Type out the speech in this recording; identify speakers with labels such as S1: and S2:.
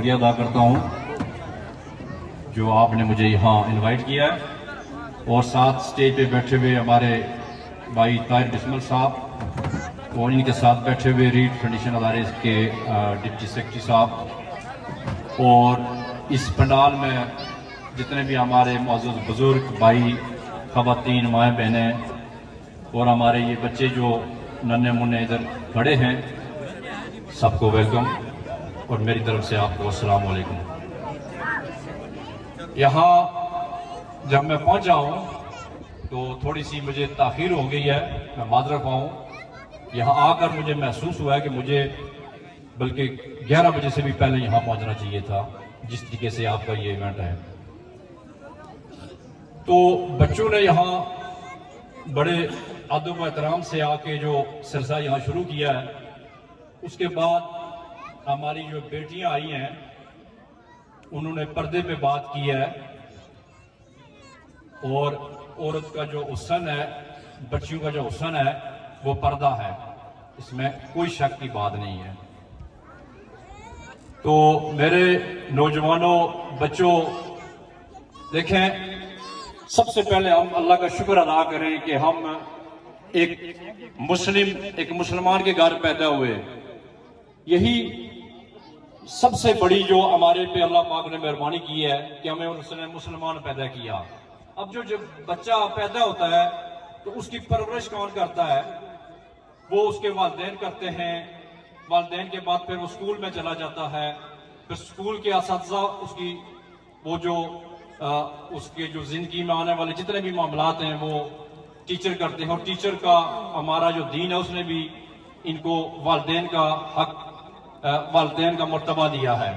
S1: شکریہ ادا کرتا ہوں جو آپ نے مجھے یہاں انوائٹ کیا ہے، اور ساتھ سٹیج پہ بیٹھے ہوئے ہمارے بھائی طاہر بسمل صاحب اور ان کے ساتھ بیٹھے ہوئے ریڈ فاؤنڈیشن ادارے کے ڈپٹی سیکرٹری صاحب، اور اس پنڈال میں جتنے بھی ہمارے معزز بزرگ بھائی خواتین مائیں بہنیں اور ہمارے یہ بچے جو ننھے منھے ادھر کھڑے ہیں، سب کو ویلکم اور میری طرف سے آپ کو السلام علیکم۔ یہاں جب میں پہنچا ہوں تو تھوڑی سی مجھے تاخیر ہو گئی ہے، میں معذرت خواہ ہوں۔ یہاں آ کر مجھے محسوس ہوا ہے کہ مجھے بلکہ 11 بجے سے بھی پہلے یہاں پہنچنا چاہیے تھا، جس طریقے سے آپ کا یہ ایونٹ ہے۔ تو بچوں نے یہاں بڑے ادب و احترام سے آ کے جو سلسلہ یہاں شروع کیا ہے، اس کے بعد ہماری جو بیٹیاں آئی ہیں انہوں نے پردے پہ بات کی ہے، اور عورت کا جو حسن ہے، بچیوں کا جو حسن ہے وہ پردہ ہے، اس میں کوئی شک کی بات نہیں ہے۔ تو میرے نوجوانوں، بچوں، دیکھیں، سب سے پہلے ہم اللہ کا شکر ادا کریں کہ ہم ایک مسلمان کے گھر پیدا ہوئے۔ یہی سب سے بڑی جو ہمارے پہ اللہ پاک نے مہربانی کی ہے کہ ہمیں اس نے مسلمان پیدا کیا۔ اب جو بچہ پیدا ہوتا ہے تو اس کی پرورش کون کرتا ہے؟ وہ اس کے والدین کرتے ہیں۔ والدین کے بعد پھر وہ اسکول میں چلا جاتا ہے، پھر اسکول کے اساتذہ اس کے جو زندگی میں آنے والے جتنے بھی معاملات ہیں وہ ٹیچر کرتے ہیں، اور ٹیچر کا ہمارا جو دین ہے اس نے بھی ان کو والدین کا حق، والدین کا مرتبہ دیا ہے۔